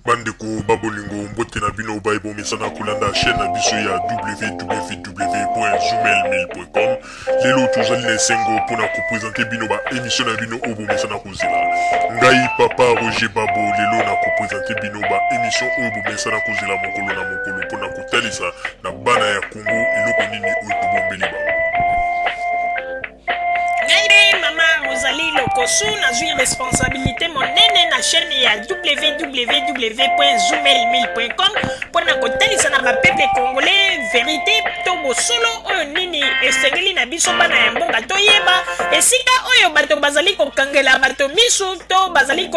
Bandeko babolingo mbote na bino baibo mesana kulanda chaîne na biso ya www.zoomel1000.com. Lelo tozali na sengo pona ko présenter bino ba émission na bino obo mesana kozela. Ngai papa Roger Babo lelo na ko présenter bino ba émission obo mesana kozela mokolo na mokolo pona ko talisa na bana ya Congo eloko nini oyo tobombeli ba. Maman Rosalie Lokosu n'a eu responsabilité monene na chaîne ya www.zoomel1000.com pour na kotalisa na peuple congolais vérité to bosolo oyo nini esengeli na biso bana ya mbonga toyeba esika oyo bato bazali kokangela bato misu to bazali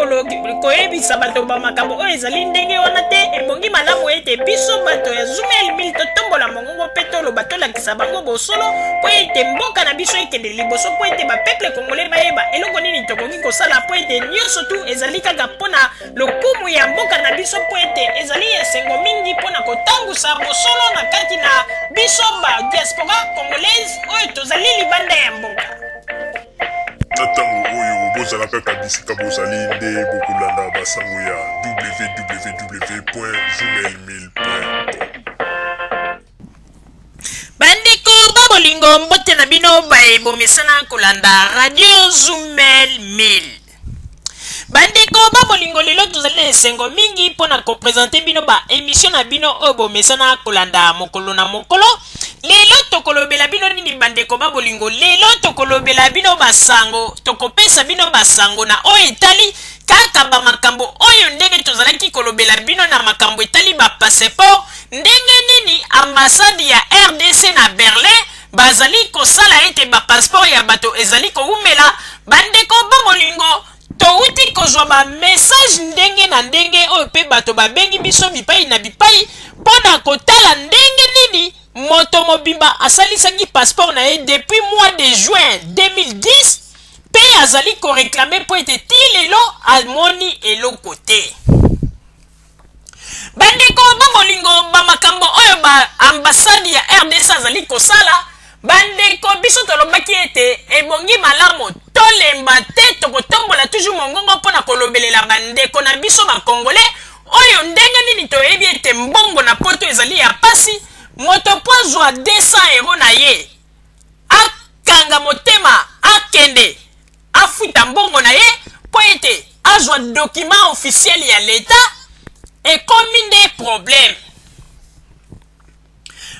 koyebisa bato ba makambo oyo ezali ndenge wana te ebongi malamu ete biso bato ya Zoomel 1000 totombola mongongo pe toloba tolakisa bango bosolo po ete mboka na biso ekende liboso po ete ba peuple congolais bayeba eloko nini tokoki kosala po ete nyonso tu ezali kaka mpona lokumu ya mboka na biso po ete ezali esengo mingi mpona kotangusa bosolo na kati na biso ba diaspora congolaise oyo tozali libanda ya mboka. Natango oyo bozala kaka bisika bozali nde bokolanda basango ya www.zoomel1000.com. Bandeko babolingo mbote na bino baebomesana kolanda radio Zoomel 1000. Bandeko babolingo lelo tozali na esengo mingi mpona kopresente bino ba émission na bino oyo bomesana kolanda mokolo na mokolo. Lelo tokolobela bino nini bandeko babolingo, lelo tokolobela bino basango, tokopesa bino basango na oyo etali kaka ba makambo oyo ndenge tozalaki kolobela bino na makambo etali ba passeport, ndenge nini ambassade ya RDC na Berlin bazali kosala ete ba passeport ya bato ezali koumela. Bandeko babolingo touti kozwa ba message ndenge na ndenge oyo pe bato babengi biso bipai na bipai mpona kotala ndenge nini moto mobimba asalisaki passeport na ye depuis mois de juin 2010 pe azali ko réclamer po ete ti lelo amoni eloko te. Bandeko babolingo ba makambo oyo ba ambassade ya RDC azali kosala, bandeko biso tolobaki ete ebongi malamu tolemba te tokotombola toujours mongongo mpona kolobelela bandeko na biso bakongolais oyo ndenge nini toyebi ete mbongo na poto ezali ya pasi. Moto po azwa 200 € na ye akanga motema akende afuta mbongo na ye po ete azwa document officiel ya l'État ekomi nde problème.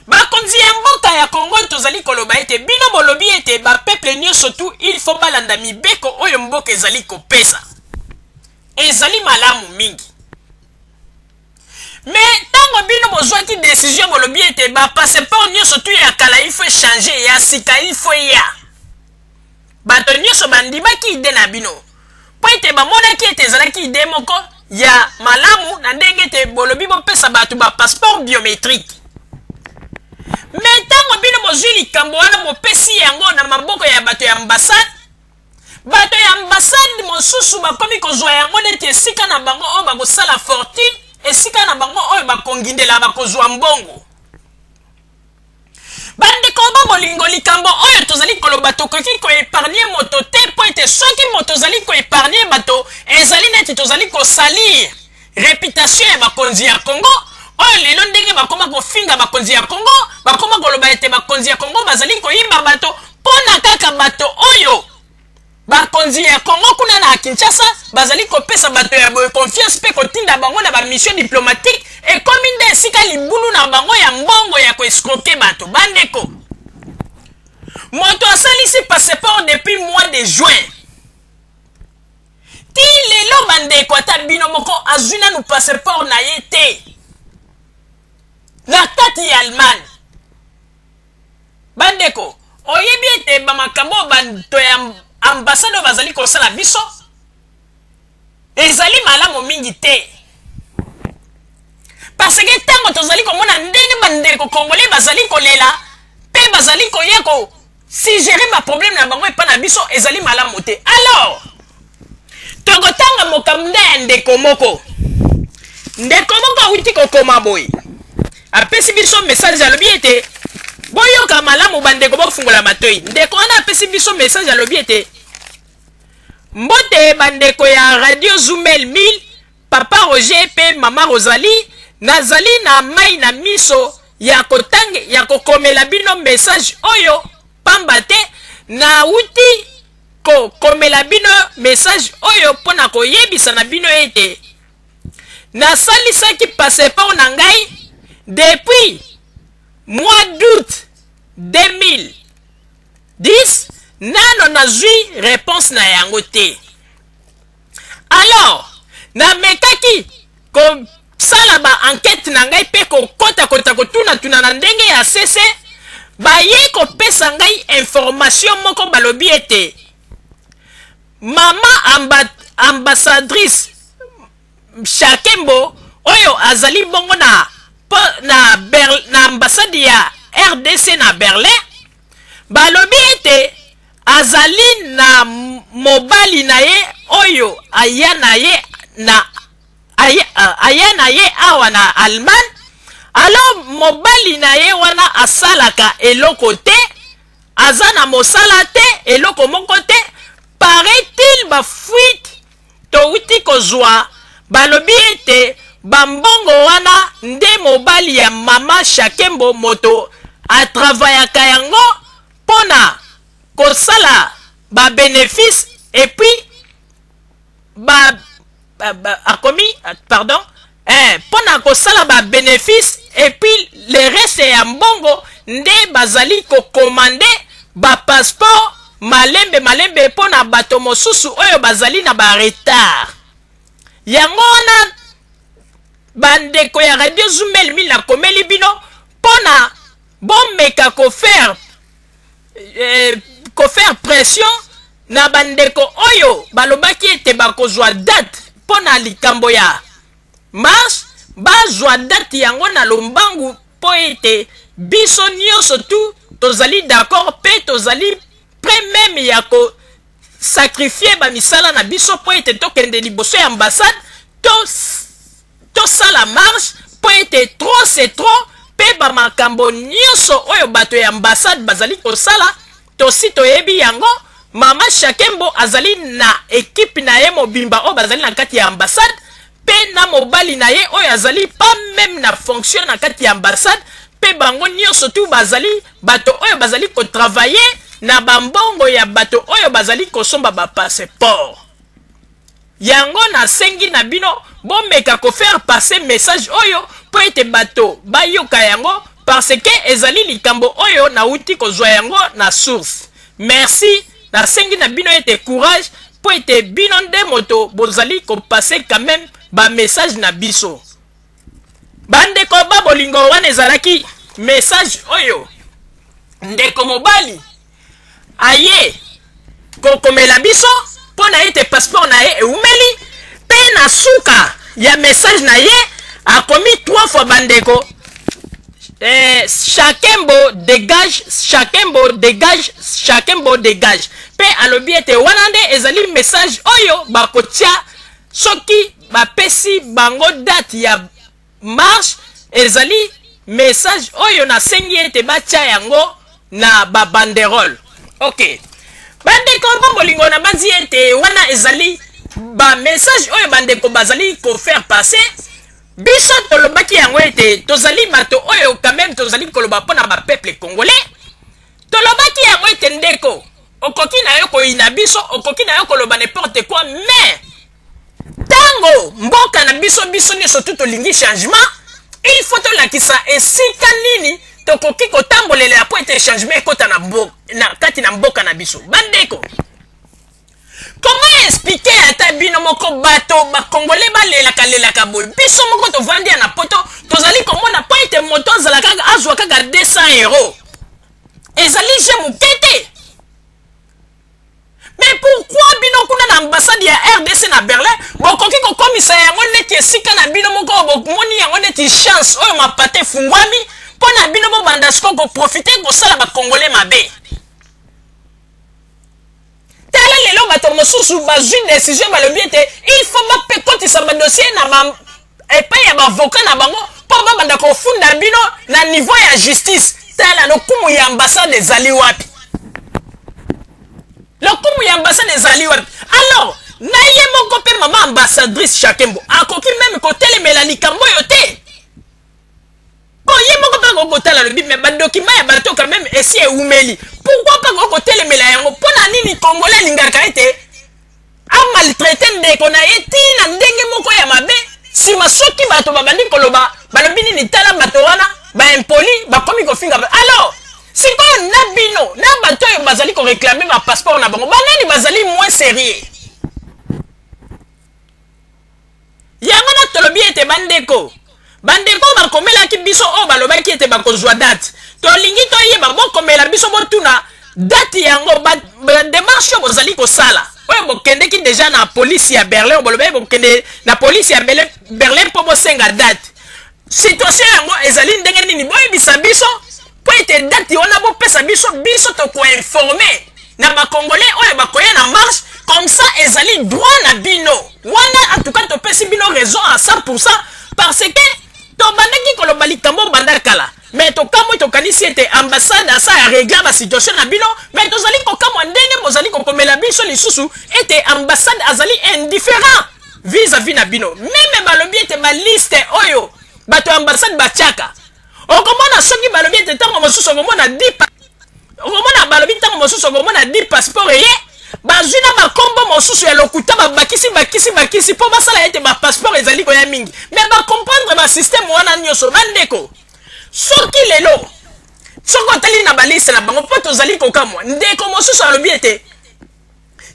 Bakonzi ya mboka ya Congo tozali koloba ete bino bolobi ete ba peuple nyonso tu il faut balanda mibeko oyo mboka ezali kopesa ezali malamu mingi. Mais tango bino bozwaki décision bolobi ete ba passeport nyonso tu ya kala il faut changer ya sika il faut ya bato nyonso bandimaki ide na bino po ete bamonaki ete ezalaki ide moko ya malamu na ndenge ete bolobi bopesa bato ba passeport biométrique. Mais tango bino bozwi likambo wana bopesi yango na maboko ya bato ya ambassade, bato ya ambassade mosusu bakomi kozwa yango neti esika na bango oyo bakosala fortune, esika na bango oyo bakongindela bakozwa mbongo. Bandeko babolingo likambo oyo tozali koloba tokoki koepargne moto te po ete soki moto zali koepargne bato ezali neti tozali kosalir réputation ya bakonzi ya Congo oyo lelo ndenge bakoma kofinga bakonzi ya Congo, bakoma koloba ete bakonzi ya Congo bazali koyimba bato mpona kaka bato oyo bakonzi ya Congo kuna na Kinshasa bazali kopesa bato ya confiance pe kotinda bango na ba mission diplomatique ekomi nde esika libulu na bango ya mbongo ya koescroquer bato. Bandeko moto asalisi passeport depuis mois de juin ti lelo bandeko ata bino moko azwi nanu passeport na ye te na kati ya Allemagne. Bandeko oyebi ete bamakambo bato ya ambassade bazali kosala biso ezali malamu mingi te, parce que tango tozali komona ndenge bandeko congolais bazali kolela pe bazali koya ko si gérer ma problème na bango epa na biso ezali malamu te. Alors tokotanga mokamda ya ndeko moko awuti kokoma boy apesi biso message alobi ete boyoka malamu bandeko bofungola matoi. Ndeko wana apesi biso message alobi ete mbote bandeko ya radio Zoomel 1000 papa Roger pe mama Rosalie nazali na mai na miso ya kotange ya kokomela bino message oyo pamba te na uti komela bino message oyo pona koyebisa na bino ete nasalisaki passeport na ngai depuis mois d'août 2010 nano nazwi réponse na yango te. Alors namekaki kosala ba enquête na ngai pe kokota kotuna na ndenge ya CC baye kopesa ngai information moko balobi ete mama ambassadrice Shakembo oyo azali bongo na ambassade ya RDC na Berlin balobi ete azali na mobali na ye oyo aya na ye awa na Allemagne. Alors mobali na ye wana asalaka eloko te aza na mosala te eloko moko te paraît-il ba fuite touti kozwa balobi ete bambongo wana nde mobali ya mama Shakembo moto atravaillaka yango pona kosala ba bénéfice et puis pona kosala ba bénéfice et puis le reste ya mbongo nde bazali kokomande ba passeport malembe pona bato mosusu oyo bazali na ba retard yango wana bandeko ya Radio Zumel mi na komeli bino pona bomeka kofaire pression na bandeko oyo balobaki ete bakozwa date pona likambo ya mars bazwa date yango na lombangu po ete biso nyonso tu tozali d'accord pe tozali prêt même ya ko sacrifier ba misala na biso po ete tokende liboso ya ambassade to sala marche po ete trop c'est trop pe ba makambo nyonso oyo bato ya ambassade bazali kosala tosi toyebi yango mama Shakembo azali na équipe na ye mobimba oyo bazali na kati ya ambassade pe na mobali na ye oyo azali pas même na fonction na kati ya ambassade pe bango nyonso tu bazali bato oyo bazali kotravailler na bambongo ya bato oyo bazali kosomba ba passeport yango na sengi na bino bomeka ko faire passer message oyo po ete bato bayoka yango parce que ezali likambo oyo na uti kozwa yango na source. Merci na sengi na bino ete courage po ete bino nde moto bozali ko passer quand même ba message na biso bandeko babolingo wana ezalaki message oyo ndeko mobali aye kokomela biso pona ete passeport na ye eumeli pe na suka ya message na ye akomi 3 fois bandeko Shakembo dégage, Shakembo dégage, Shakembo dégage pe alobi ete wana nde ezali message oyo bakotia soki bapesi bango date ya marche ezali message oyo na sengi ete batia yango na ba banderole. Ok bandeko bolingo na banzi ete wana ezali ba message oyo bandeko bazali ko faire passer biso tolobaki yango ete tozali bato oyo quand même tozali koloba pona ba peuple congolais tolobaki yango ete ndeko okoki na yo koyina biso okoki na yo koloba n'importe quoi mais tango mboka na biso nyonso tu tolingi changement il faut tolakisa esika nini tokoki kotambolela po ete changement ekota na kati na mboka na biso bandeko. Comment expliquer ata bino moko bato ba congolais balelaka boy biso moko tovandi na poto tozali komona po ete moto azalaka azwa kaka 200 €. Ezali je mukete. Mais pourquoi bino kuna na ambassade ya RDC na Berlin bokoki ko komisa yango neti esika na bino moko bokomoni yango neti chance oyo mapate fungwami pona bino bo bandasiko ko profiter ko sala ba congolais mabe. Tala lelo bato mosusu bazwi décision balobi ete il faut bapekotisa ba dossier na epai ya bavocat na bango po babanda kofunda bino na niveau ya justice. Tala lokumu ya ambassade ezali wapi? Lokumu ya ambassade ezali wapi? Alors na ye moko pe mama ambassadrice Chakembo akoki même kotelemela likambo yo te bon ye moko pa kokotala lobi mais badocument ya bato quand même esi eumeli pourquoi pas kotelemela yango mpona nini congolais alingaka ete amaltraite ndeko na ye tina ndenge moko ya mabe sima soki bato babandi koloba balobi nini tala bato wana baimpoli bakomi kofinga alors sikoyo na bino na bato oyo bazali koreklame bapasseport na bango banani bazali moins sérieux yango na tolobi ete bandeko bakomelaki biso oyo balobaki ete bakozwa date tolingi toyeba bokomela biso botuna date yango bademarshe oyo bozali kosala oyo bokendeki deja na polisi ya Berlin oyo bolobi bokende na polisi ya Berlin mpo bosenga date situation yango ezali ndenge nini boyebisa biso po ete date wana bopesa biso tokoinforme na bakongolais oyo bakoya na marche comme ça ezali droit na bino wana en tout cas topesi bino raison à 100% parce que tobandaki koloba likambo banda kala mais tokamwe tokanisi ete ambassade asa ya régler ba situation na bino mais tozali kokamwa ndenge bozali kokomela biso lisusu ete ambassade azali indifférent vis-à-vis na bino même balobi ete baliste oyo bato ambassade batiaka okomona soki balobi ete ntango mosusu okomona 10 okomona balobi ntango mosusu okomona 10 passeport eye bazwi na bakombo mosusu ya lokuta bakisi mpo basala ete bapasseport ezali koya mingi mais bakomprendre basystème wana nyonso bandeko soki lelo soko otali na baliste na bango mpo tozali kokamwa ndeko mosusu alobi ete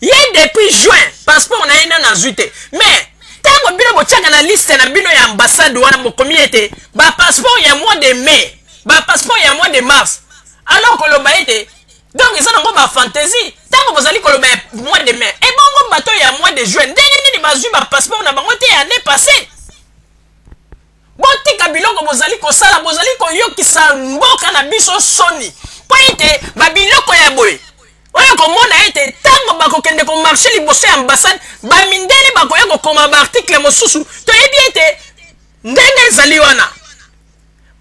ye depuis juin passeport na ye nano azwi te mais ntango bino botiaka na liste na bino ya ambassade wana bokomi ete bapasseport ya mois de mai bapasseport ya mois de mars alors koloba ete donc eza nango bafantaisie ntango bozali koloba ya mois de mai ebongo bato ya mois de juin ndenge nini bazwi bapasseport na bango te ya année passé botika biloko bozali kosala bozali koyokisa mboka na biso soni po ete babiloko ya boye oyo komona ete ntango bakokende komarche liboso ya ambassade bamindele bakoya kokoma baarticle mosusu toyebi ete ndenge ezali wana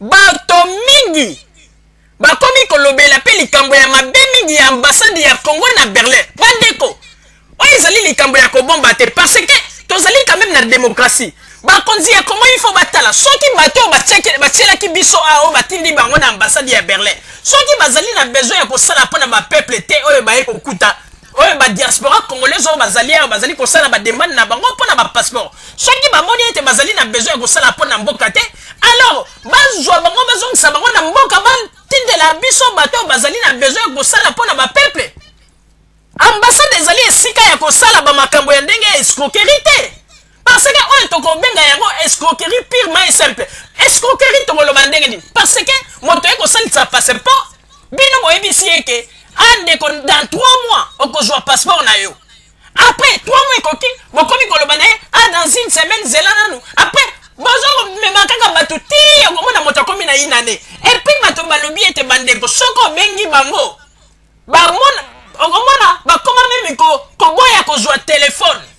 bato mingi bakomi kolobela pe likambo ya mabe mingi ya ambassade ya Congo na Berlin bandeko oyo ezali likambo ya kobomba te parce que tozali quand même na démocratie bakonzi ya Congo il faut batala soki bato batielaki biso ao batindi bango na ambassade ya Berlin soki bazali na besoin ya kosala mpona bapeuple te oyo baye kokuta oyo badiaspora congolaise oyo bazali ayo bazali kosala bademande na bango mpona bapasseport soki bamoni ete bazali na besoin ya kosala mpona mboka te alors bazwa bango bazongisa bango na mboka batindela biso bato oyo bazali na besoin ya kosala mpona bapeuple ambassade ezali esika ya kosala bamakambo ya ndenge ya escroquerie te parce que oyo tokobenga yango escroquerie purement et simple escroquerie tokoloba ndenge nini parce que moto ye kosalisa passeport bino boyebisi eke andeko dans 3 mois okozwa passeport na yo après 3 mois ekoki bokomi koloba na ye dans une semaine zela nanu après bozomema kaka bato ti okomona moto akomi na inane epuis bato balobi ete bandeko soki obengi bango okomona bakoma meme koboya kozwa telefone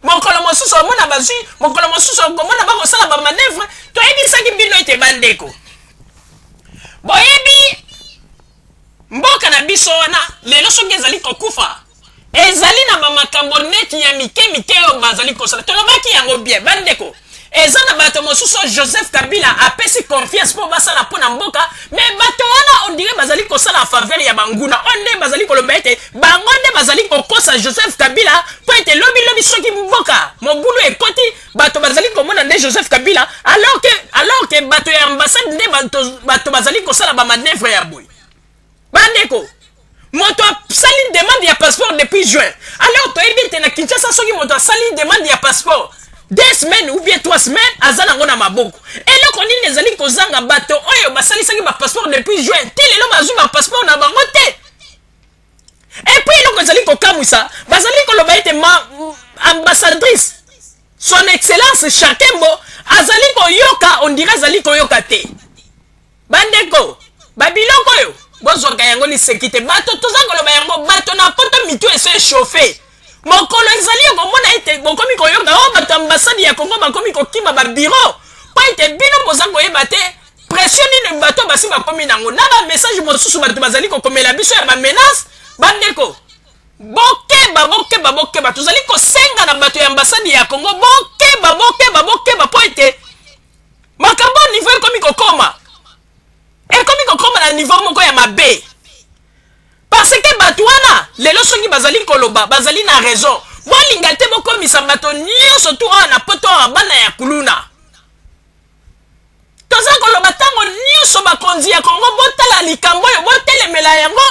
mokolo mosusu omona bazwi mokolo mosusu okomona bakosala bamanevre toyebisaki bino ete bandeko boyebi mboka na biso wana lelo soki ezali kokufa ezali na bamakambo neti ya mike oyo bazali kosala tolobaki yango bien bandeko eza na bato mosusu Joseph Kabila apesi confiance mpo basala mpona mboka mais bato wana ondire bazali kosala faveur ya banguna onde bazali koloba ete bango nde bazali kokosa Joseph Kabila mpo ete lobi soki mboka mobulu ekoti bato bazali komona nde Joseph Kabila alors que bato ya ambassade nde bato bazali kosala bamanevre ya boye bandeko moto asali demande ya passeport depuis juin alors toyebi ete na Kinshasa soki moto asali demande ya passeport 2 semaines ou bien 3 semaines aza nango na maboko eloko nini ezali kozanga bato oyo basalisaki bapasseport depuis juin te lelo bazwi bapasseport na bango te epuis eloko ezali kokamwisa bazali koloba ete ambassadrice son excellence Chakembo azali koyoka ondire azali koyoka te bandeko babiloko oyo bozwaka yango liseki te bato toza koloba yango bato na poto mitu ese echauffe mokolo ezali okomona ete bokomi koyoka o bato ambassade ya Congo bakomi kokima babiro po ete bino boza koyeba te pression nini bato basi bakomi nango na bamessage mosusu bato bazali kokomela biso ya bamenace bandeko bokeba tozali kosenga na bato ya ambassade ya Congo bokeba po ete makambo niveau ekomi kokoma na niveau moko ya mabe parce que bato wana lelo soki bazali koloba bazali na raison bolinga te bokomisa bato nyonso tu oyo na poto ya bana ya kuluna toza koloba ntango nyonso bakonzi ya Congo botala likambo oyo botelemela yango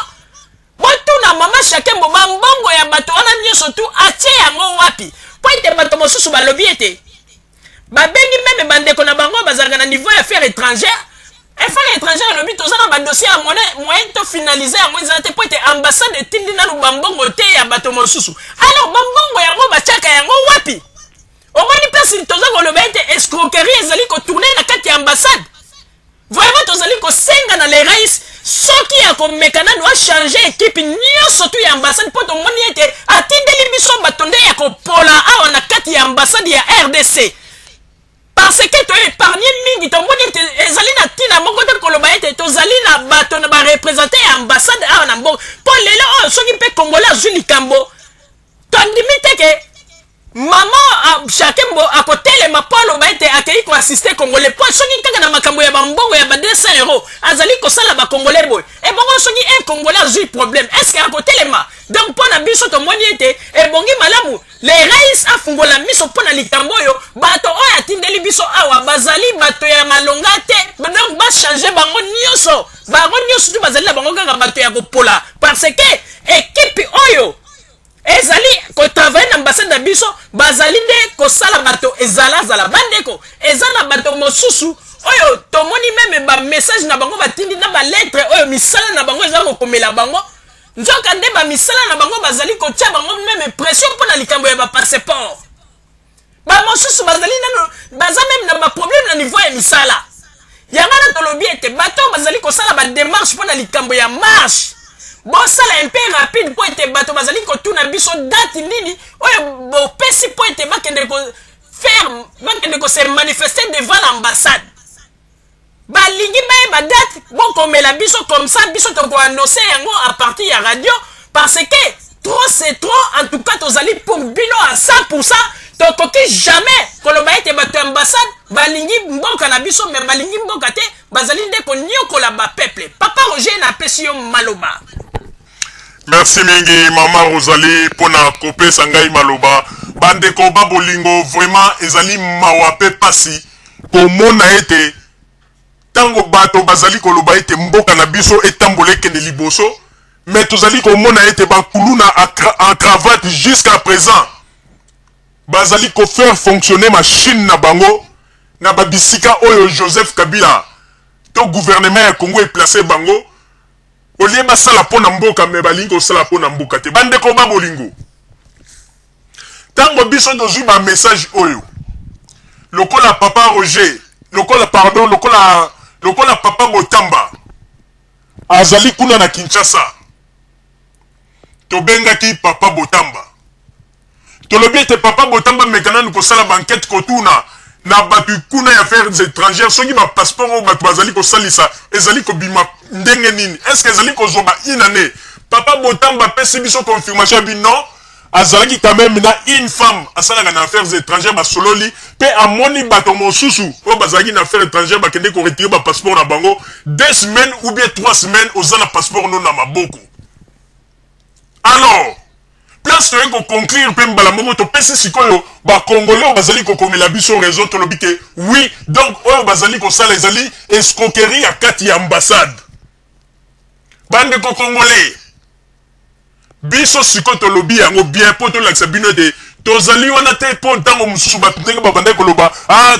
botuna mama Shakembo bambongo ya bato wana nyonso tu atie yango wapi po ete bato mosusu balobi ete babengi meme bandeko na bango bazalaka na niveau ya affaire étrangère affaire étrangère lobi toza na badossier ya moyen to finaliser yango ezala te po ete ambassade etindi nanu bambongo te ya bato mosusu alors bambongo yango batiaka yango wapi omoni place toza koloba ete escroquerie ezali kotourne na kati ya ambassade vraiment tozali kosenga na les rais soki ya komeka nanu achange ekipe nyonso tu ya ambassade po tomoni ete atindeli biso bato nde ya kopola awa na kati ya ambassade ya RDC parce que to épargné mingi tomoni ete ezali na ntina moko te koloba ete tozali na bato na barepresente ya ambassade awa na mboka mpo lelo oyo soki mpe congolais azwi likambo tondimi te ke mama Shakembo akotelema po aloba ete akei koassiste congolais po soki kaka na makambo ya bambongo ya ba 200 € azali kosala bacongolais boye ebongo soki un congolais azwi problème est ce que akotelema donc mpo na biso tomoni ete ebongi malamu les rais afungola miso mpo na likambo oyo bato oyo atindeli biso awa bazali bato ya malonga te donc bachange bango nyonso tu bazali na bango kaka bato ya kopola parce que ekipe oyo ezali kotravaille na ambassade na biso bazali nde kosala bato ezalazala bandeko eza na bato mosusu oyo tomoni meme bamessage na bango batindi na balettre oyo misala na bango eza kokomela bango nzoka nde bamisala na bango bazali kotia bango meme pression mpo na likambo ya bapasseport bamosusu bazali nano baza meme na baproblème na niveau ya misala yango na tolobi ete bato bazali kosala badémarche mpo na likambo ya marche bosala un peu rapide po ete bato bazali kotuna biso date nini oyo bopesi po ete bakende kose manifester devant l'ambassade balingi bayeba date bokomela biso comme ça biso tokoannonce yango à partir ya radio parce que trop c'est trop en tout cas tozali pour bino à 100% tokoki jamais koloba ete bato ambassade balingi mboka na biso mais balingi mboka te bazali nde konyokola bapeuple papa Roger na pesi yo maloba. Merci mingi mama Rosalie pona kopesa ngai maloba bandeko babolingo vraiment ezali mawape pasi komona ete tango bato bazali koloba ete mboka na biso etambole kende liboso mais tozali komona ete bakuluna en cravate jusqu'à présent bazali ko faire fonctionner machine na bango na babisika oyo Joseph Kabila to gouvernement ya Congo est placé bango olie basala pona mboka me balingi kosala pona mboka te bandeko babolingo tango biso dozwi ba message oyo lokola papa Roger lokola papa Botamba azali kuna na Kinshasa tobengaki papa Botamba tolobi ete papa Botamba mekana kosala banquête kotuna na batu kuna ya affaires étrangères soki ba passeport o batu bazali kosalisa ezali kobima ndenge nini est-ce que ezali kozoba inane papa Botamba pesi biso confirmation bi non azalaki quand même na une femme asalaka na affaires étrangères basololi pe amoni bato mosusu o bazalaki na affaires étrangères bakende ko retirer ba passeport na bango 2 semaines ou bien 3 semaines ozana passeport non na maboko alors place to ko conclure pe mbala momo to pesi sikoyo ba congolais bazali ko komela biso réseau to lobité oui donc o bazali ko sala ezali escroquerie ya kati ya ambassade bande ko congolais biso siko to lobi yango bien po to laksa bino de tozali wana te po ntango mususu batenge babanda koloba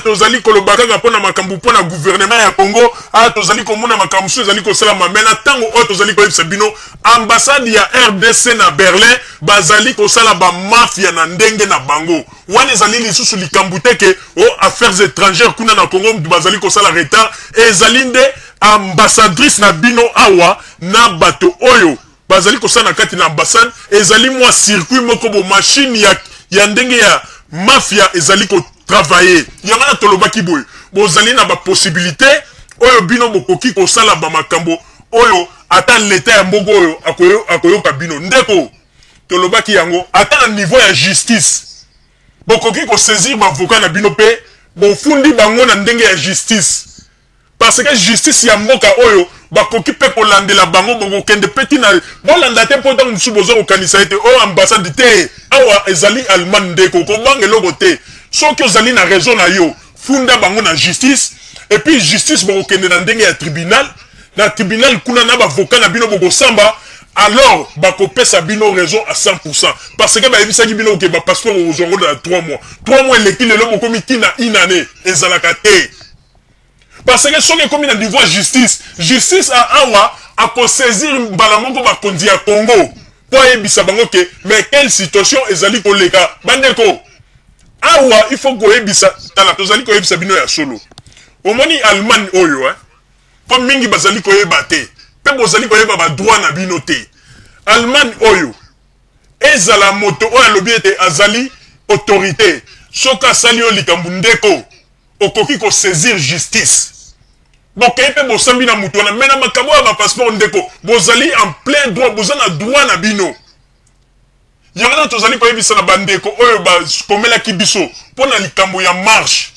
tozali koloba kaka pona makambu pona gouvernement ya Congo tozali komona makambu so ezali kosala mamena tango o tozali koyebisa bino ambassade ya RDC na Berlin bazali kosala ba mafia na ndenge na bango wana ezali lisusu likambu te ke affaires étrangères kuna na Congo bazali kosala retard ezali nde ambassadrice na bino awa na bato oyo bazali kosala kati na ambassade ezali mwa circuit moko bo machine ya ndenge ya mafia ezali ko travailler yanga tolobaki boy bozali na ba possibilité oyo bino bokoki kosala ba makambo oyo ata l'état ya mbogo oyo akoyoka bino ndeko tolobaki yango ata na niveau ya justice bokoki ko saisir ba avocat na bino pe bofundi bango na ndenge ya justice parce que justice ya mboka oyo bakoki pe kolandela bango bokokende peti na bolanda te mpo ntango mosusu boza kokanisa ete oyo ambassade te awa ezali allemagne ndeko kobanga eloko te soki ozali na raison na yo funda bango na justice et puis justice bokokende na ndenge ya tribunal na tribunal kuna na bavocat na bino bokosamba alors bakopesa bino raison à 100% parce que bayebisaki bino ke bapasseport ozongo na 3 mois 3 mois eleki lelo bokomi tina une année ezalaka te parce que soki ekomi na niveau ya justice awa akosaisir mbala moko bakonzi ya Congo po ayebisa bango ke mais quelle situation ezali koleka bandeko awa il faut koyebisa tala tozali koyebisa bino ya solo omoni Allemagne oyo po mingi bazali koyeba te pe bozali koyeba ba droit na bino te Allemagne oyo ezala moto oyo alobi ete azali autorité soki asali oyo likambo ndeko okoki ko saisir justice bokei pe bosambi na mutu wana mena makambo ya bapasseport ndeko bozali en plein droit boza na droit na bino yango na tozali koyebisa na bandeko oyo bakomelaki biso mpo na likambo ya marche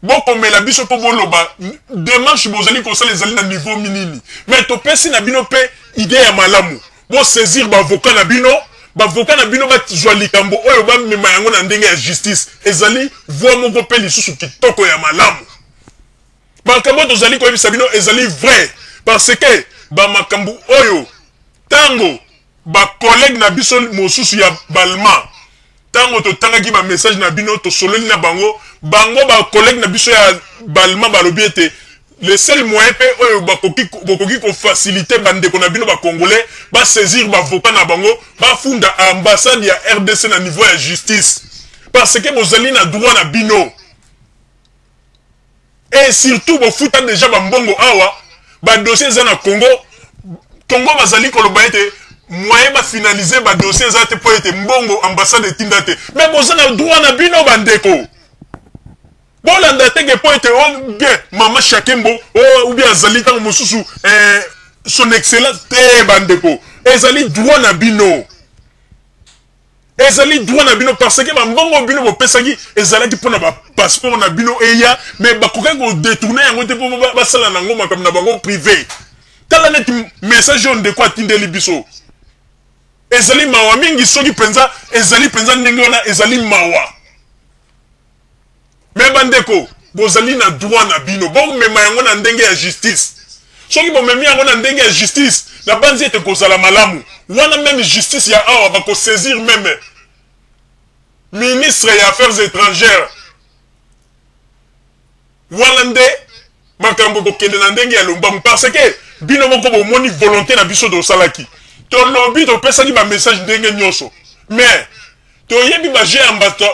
bokomela biso mpo boloba démarche bozali kosala ezali na niveau minini mais topesi na bino mpe idée ya malamu bosaisir bavocat na bino bazwa likambo oyo bamema yango na ndenge ya justice ezali voi moko mpe lisusu kitoko ya malamu makambo tozali koyebisa bino ezali vrai parce que bamakambo oyo tango bacollègue na biso mosusu ya balma tango totangaki bamessage na bino tosololi na bango bacollègue na biso ya balma balobi ete le seul moyen pe oyo bokoki kofacilite bandeko na bino bacongolais basaisir bavocat na bango bafunda ambassade ya RDC na niveau ya justice parce que bozali na droit na bino et surtout bofuta déjà bambongo awa badossier eza na Congo bazali koloba ete moyen bafinalize badossier eza te po ete mbongo ambassade etinda te mais boza na droit na bino bandeko bolanda teke po ete bien mama Shakembo ou bien azali ntango mosusu son excellence te bandeko ezali droit na bino parce que bambongo bino bopesaki ezalaki mpona bapasseport na bino eya mais bakokaki kodetourne yango te mpo basala nango makambo na bango privé tala neti message oyo ndeko atindeli biso ezali mawa mingi soki mpenza ezali mpenza ndenge wana ezali mawa mais bandeko bozali na droit na bino bomema yango na ndenge ya justice soki bomemi yango na ndenge ya justice na banzi ete kozala malamu wana même justice ya awa bakosaisir même ministre ya affaires étrangères wana nde makambo kokende na ndenge ya lombamu parce que bino moko bomoni volonté na biso tosalaki tolobi topesaki bamessage ndenge nyonso mais toyebi baje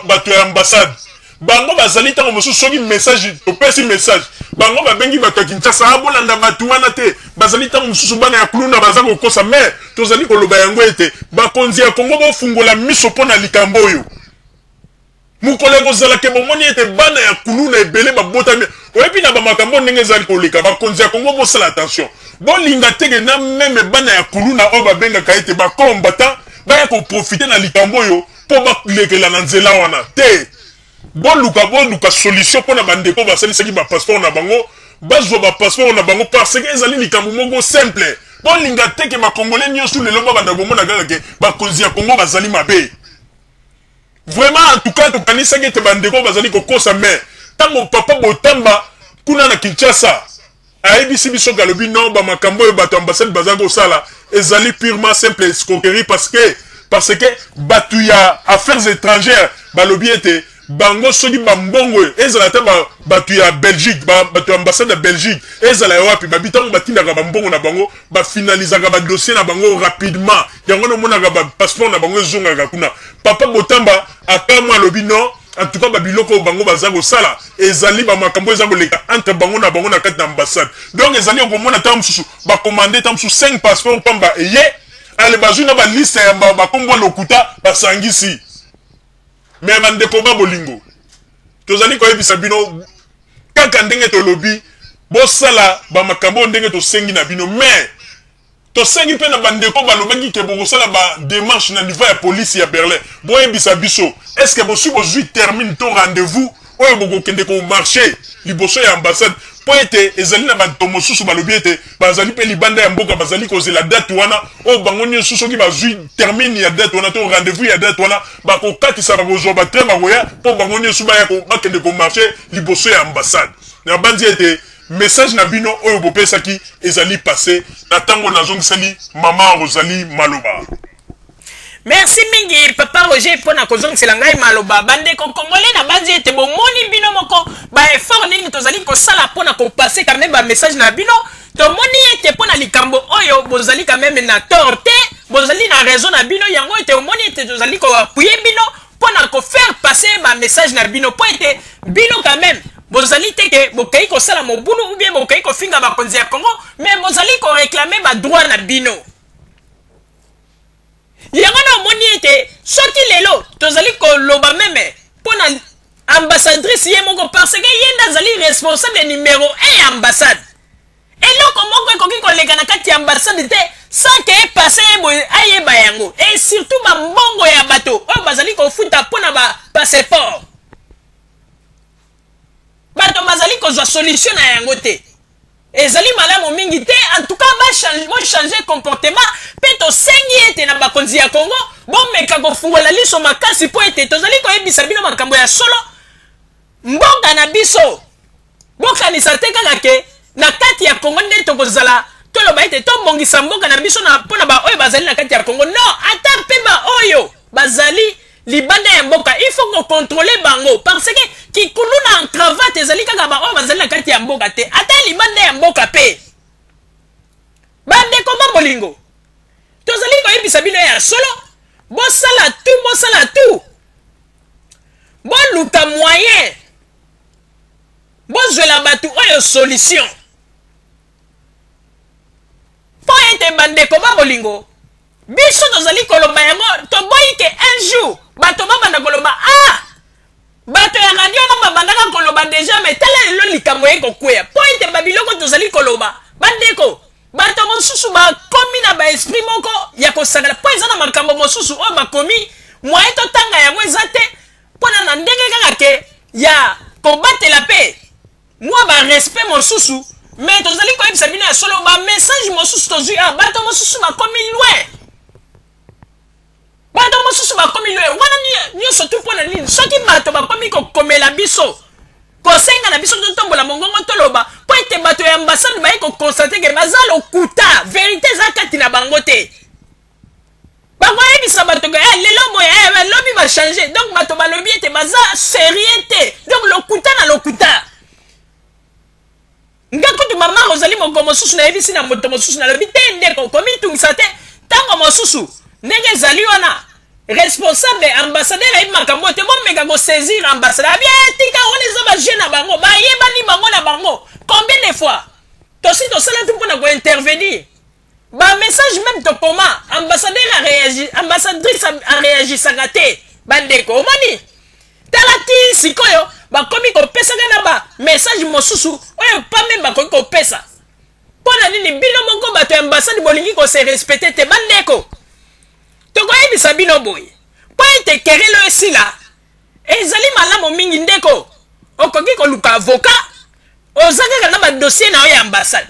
bato ya ambassade bango bazali ntango mosusu soki message topesi message bango babengi bato ya Kinshasa abolanda bato wana te bazali ntango mosusu bana ya kulunda baza kokosa mais tozali koloba yango ete bakonzi ya Kongo bofungola miso mpo na likambo oyo mukolo ekozalaka bomoni ete bana ya kuluna ebele babotami oyebi na bamakambo ndenge ezali koleka bakonzi ya Kongo bosala attention bolinga teke na meme bana ya kuluna oyo babengaka ete bakombata baya koprofite na likambo oyo mpo balekela na nzela wana te boluka solution mpona bandeko basalisaki bapasseport na bango bazwa bapasseport na bango parce que ezali likambo moko simple bolinga teke bakongolais nyonso lelo babanda bomona kaka ke bakonzi ya Kongo bazali mabe vraiment en tout cas tokanisaki ete bandeko bazali kokosa mais ntango papa botamba kuna na Kinshasa ayebisi biso galobi non bamakambo oyo bato ambassade baza kosala ezali purement simple escroquerie parce que bato ya affaires étrangères balobi ete bango soki bambongo ezala te bato ya Belgique bato ya ambassade ya Belgique ezala ya wapi babitango batindaka bambongo na bango bafinalizaka badossier na bango rapidement yango nomonaka bapasseport na bango ezongaka kuna papa botamba akamwa alobi non en tout cas babiloko bango baza kosala ezali bamakambo eza koleka entre bango na kati na ambassade donc ezali okomona ntango mosusu bakomande ntango mosusu 5 passeport pamba eye ale bazwi na baliste ya bakombo lokuta basangisi mais bandeko babolingo tozali koyebisa bino kaka ndenge tolobi bosala bamakambo ndenge tosengi na bino mais to sengi pe na bandeko balobaki ke bokosala ba démarche na niveau ya police ya Berlin boyebisa biso est-ce que bosu bozwi termine to rendez-vous oyo bokokende ko marché liboso ya ambassade po ete ezali na bato mosusu balobi ete bazali pe libanda ya mboka bazali kozela date wana oyo bango nyonso soki bazwi termine ya date wana to rendez-vous ya date wana bakokatisa bakozwa batrain bakoya mpo bango nyonso bakende ko marché liboso ya ambassade na bandi ete message na bino oyo bopesaki ezali passé na tango nazongiseli mama Rosalie Maloba. Merci mingi papa Roger pona kozongisela ngai maloba bande ko congolais na bandi ete bomoni bino moko ba effort nini tozali ko sala pona ko passer quand même ba message na bino to moni ete pona likambo oyo bozali quand même na torte bozali na raison na bino yango ete moni ete tozali ko appuyer bino pona ko faire passer ba message na bino po ete bino quand même bozali teke bokai ko sala mobulu ou bien bokai ko finga ba konzi ya Congo mais bozali ko réclamer ba droit na bino yango na moni ete soki lelo tozali ko loba meme pona ambassadrice ye moko parce que yenda zali responsable numéro 1 ya ambassade eloko moko ekoki koleka na kati ya ambassade te sans que passe ayeba yango et surtout ba mbongo ya bato oyo bazali kofuta pona ba passeport bato bazali kozwa solution na yango te ezali malamu mingi te en tout cas ba changer comportement pe to sengi ete na bakonzi ya Congo bomeka kofungola liso makasi po ete tozali koyebisa bino makambo ya solo mboka na biso bokanisa te kaka ke na kati ya Congo nde tokozala toloba ete tombongisa mboka na biso na mpona ba oyo bazali na kati ya Congo non ata mpe ba oyo bazali libanda ya mboka il faut qu'on contrôle bango parce que kikulu na cravate ezali kaka ba oyo bazali na kati ya mboka te ata libanda ya mboka pe bande koma bolingo tozali koyebisa bino ya solo bosala tout boluka moyen bozwela bato oyo solution po ete bande koma bolingo biso tozali koloba yango toboyi ke un jour bato babanda koloba bato ya radio na babandaka koloba déjà mais tala lelo likambo ekokweya po ete babiloko tozali koloba bandeko bato mosusu bakomi na baesprit moko ya kosangana po eza na makambo mosusu oyo bakomi moye totanga yango eza te mpona na ndenge kaka ke ya kobatela mpe mwa barespect mosusu mais tozali koyebisa bino ya solo bamessage mosusu tozwi bato mosusu bakomi loin bato mosusu bakomi loin wana nyonso tu mpona nini soki bato bakomi kokomela biso kosenga na biso totombola mongongo toloba po ete bato ya ambassade baye kokonstate ke baza lokuta verité eza kati na bango te bakoyebisa bato ke lelo boye balobi bachange donc bato balobi ete baza sérieux te donc lokuta na lokuta nga kutu mama Rosalie moko mosusu nayebisi na moto mosusu nalobi te ndeko komitungisa te ntango mosusu ndenge ezali wana responsable ambassadeur ayebi makambo te bomeka kosaisir ambassadeur abia tika wana eza bajeune na bango bayebani bango na bango combien de fois tosi tosala tu mpona kointervenir bamessage même tokoma ambassadrice aréagisaka te bandeko omoni tala ti sikoyo bakomi kopesaka na bamessage mosusu oyo pa meme bakoki kopesa mpona nini bino moko bato ya ambassade bolingi kose respecte te bandeko tokoyebisa bino boye po ete kerelo esila ezali malamu mingi ndeko okoki koluka avocat oza kaka na badossier na oyo ya ambassade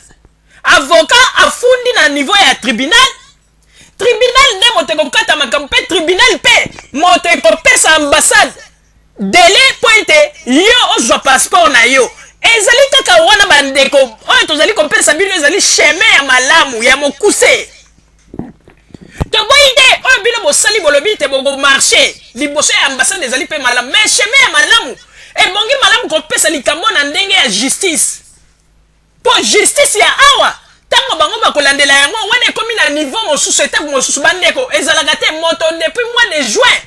avocat afundi na niveau ya tribunal nde moto ekokata makambo mpe tribunal mpe moto ekopesa ambassade délai po ete yo ozwa passeport na yo ezali kaka wana bandeko oyo tozali kopesa bino ezali chemin ya malamu ya mokuse toboyi te oyo bino bosali bolobi te bokomarche liboso ya ambassade ezali mpe malamu mais chemin ya malamu ebongi malamu kopesa likambo na ndenge ya justice po justice ya awa ntango bango bakolandela yango wana ekomi na niveau mosusu etape mosusu bandeko ezalaka te moto depuis mois de juin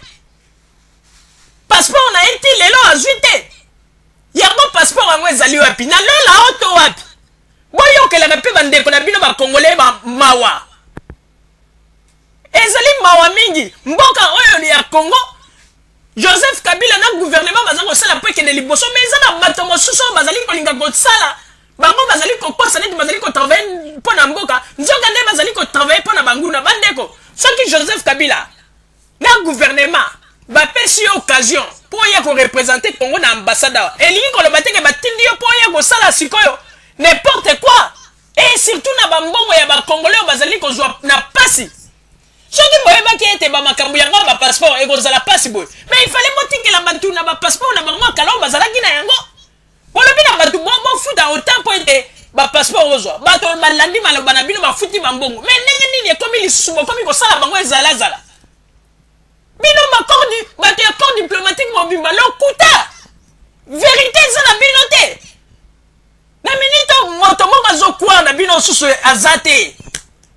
passeport na ye ti lelo azwi te yango passeport yango ezali wapi na lola oto wapi boyokelaka mpe bandeko na bino bakongole mawa ezali mawa mingi mboka oyo ya Congo Joseph Kabila na gouvernement baza kosala mpo ekende liboso mais eza na bato mosusu oyo bazali kolinga kosala bango bazali kokosa neti bazali ko travailler pour na mboka nzoka nde bazali ko travailler pour na banguna bandeko soki Joseph Kabila na gouvernement bapesi occasion pour ya ko représenter Congo na ambassadeur elingi koloba te ke batindi yo pour ya ko sala sikoyo n'importe quoi et surtout na bambongo ya ba congolais bazali ko zwa na pasi soki boyeba ki ete ba makambo yango ba passeport e ko zala pasi boy mais il fallait motikela bantu na ba passeport na bango kala bazalaki na yango olobi na batu bo futa autant pour ete ba passeport ozwa bato balandi maloba na bino bafuti bambongo mais ndenge nini ekomi lisusu bokomi kosala bango ezalazala bino bato ya corps diplomatique mobimba lokuta vérité eza na bino te na minute moto moko azokwara na bino susu aza te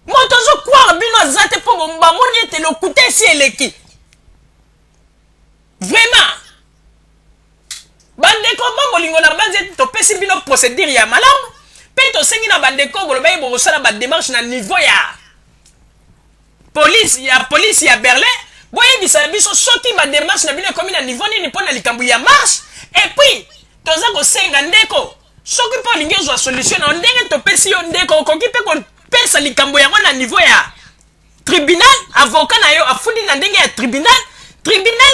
moto azokwara bino aza te mpo bamoni ete lokuta esi eleki vraiment bandeko bolingo na banzi ete topesi bino procédure ya malamu mpe tosengi na bandeko boloba ye bokosala badémarche na niveau ya police ya Berlin boyebisa biso soki badémarche na bino ekomi na niveau nini mpo na likambo ya marche et puis toza kosenga ndeko soki mpo olingi ozwa solution na ndenge topesi yo ndeko okoki mpe kopesa likambo yango na niveau ya tribunal avocat na yo afundi na ndenge ya tribunal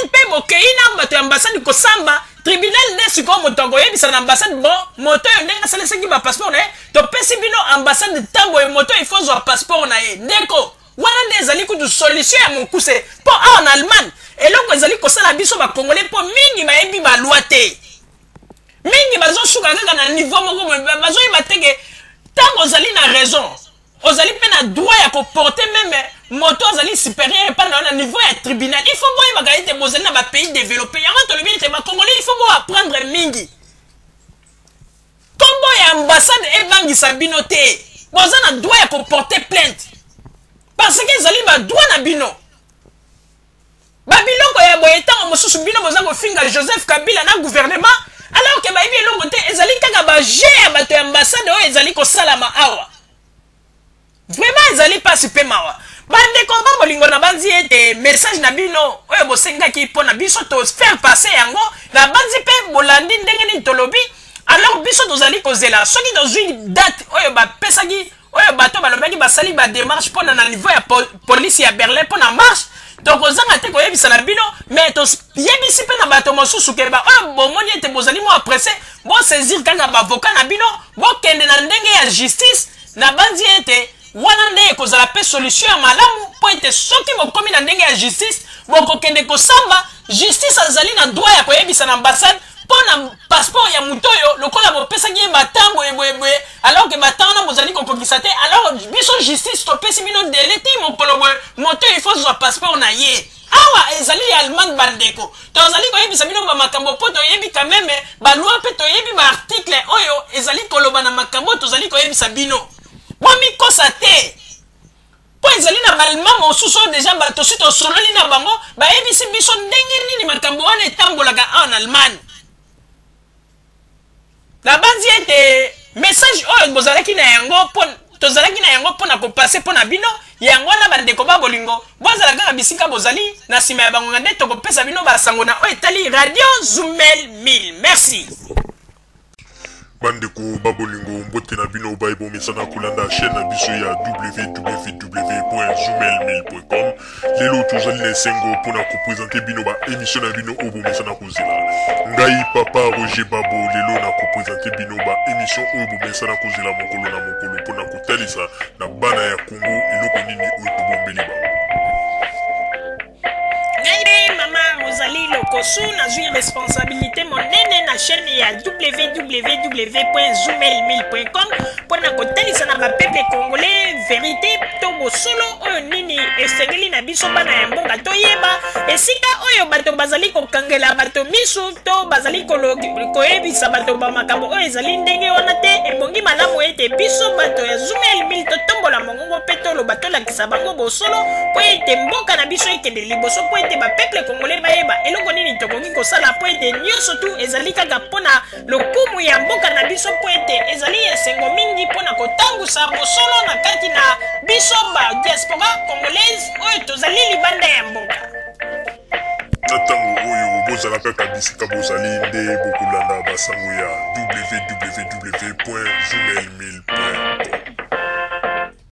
mpe bokei na bato ya ambassade kosamba tribunal nde sikoyo moto akoyebisa na ambassade bon moto oyo ndenge asalesaki bapasseport na ye topesi bino ambassade ntango oyo moto ifo ozwa passeport na ye ndeko wana nde ezali kutu solution ya mokuse mpo awa na Allemagne eloko ezali kosala biso bakongole mpo mingi bayebi balwa te mingi bazosuka kaka na niveau moko bazoyeba teke ntango ozali na raison ozali mpe na droit ya koporte meme moto azali supérieur epai na yo na niveau ya tribunal il faut boyebaka ete bozali na bapays développé yango tolobi ete bakongole il faut boapprendre mingi kombo ya ambassade ebangisa bino te boza na droit ya koporte plainte parce que ezali badroit na bino babiloko ya boye ntango mosusu bino boza kofinga Joseph Kabila na gouvernement alors ke bayebi elongo te ezali kaka baje ya bato ya ambassade oyo ezali kosalama awa vraiment ezali pasi mpe mawa bandeko bolingo na banzi ete message na bino oyo bosengaki mpo na biso to faire passer yango na banzi mpe bolandi ndenge nini tolobi alors biso tozali kozela soki tozwi date oyo bapesaki oyo bato balobaki basali badémarche mpona na niveau ya police ya Berlin mpona marche tokozanga te koyebisa na bino mais toyebisi mpe na bato mosusu ke oyo bomoni ete bozali mo apresse bosaisir kaka bavoka na bino bokende na ndenge ya justice na banzi ete wana nde ekozala mpe solution ya malamu mpo ete soki bokomi na ndenge ya justice bokokende kosamba justice azali na droit ya koyebisa na ambassade mpo na passeport ya moto oyo lokola bopesaki ye batango eboyeboye alors ke batango na bozali kokokisa te alors biso justice topesi bino dele ti mokolo boye moto oyo ifo zwa passeport na ye awa ezali ya Allemagne bandeko tozali koyebisa bino bamakambo mpo toyebi quand même baloi mpe toyebi baarticle oyo ezali koloba na makambo tozali koyebisa bino bomikosa te mpo ezali na balma mosusu oyo deja bato si tosololi na bango bayebisi biso ndenge nini makambo wana etambolaka awa na Allemagne na banzi ete message oyo bozalaki na yango tozalaki na yango mpona kopase mpo na bino yango wana bandeko babolingo bozala kaka bisika bozali na nsima ya bangonga nde tokopesa bino basango na oyo etali radio Zumel 1000 merci bandeko babolingo mbote na bino bayebomesana kolanda chaîne na biso ya www.zumel1000.com lelo tozali na esengo mpona kopresente bino baémission na bino oyo bomesana kozela ngai papa Roger Babo lelo na kopresente bino baémission oyo bomesana kozela mokolo na mokolo mpona kotalisa na bana ya Congo eloko nini oyo tobombeli bango mama Rosalie Lokosu nazwi responsabilité monene na chaîne ya www.zumel1000.com mpona kotalisa na bapeple congolais vérité to bosolo oyo nini esengeli na biso bana ya mboka toyeba esika oyo bato bazali kokangela bato misu to bazali koyebisa bato bamakambo oyo ezali ndenge wana te ebongi malamu ete biso bato ya Zumel 1000 totombola mongongo mpe toloba tolakisa bango bosolo mpo ete mboka na biso ekende liboso mpo ete bapeple congolais bayeba eloko nini tokoki kosala mpo ete nyonso tu ezali kaka mpona lokumu ya mboka na biso mpo ete ezali esengo mingi mpona kotangusa bosolo na kati na biso ba diaspora congolaise oyo tozali libanda ya mboka na ntango oyo bozala kaka bisika bozali nde bokolanda basango ya www.zoomel1000.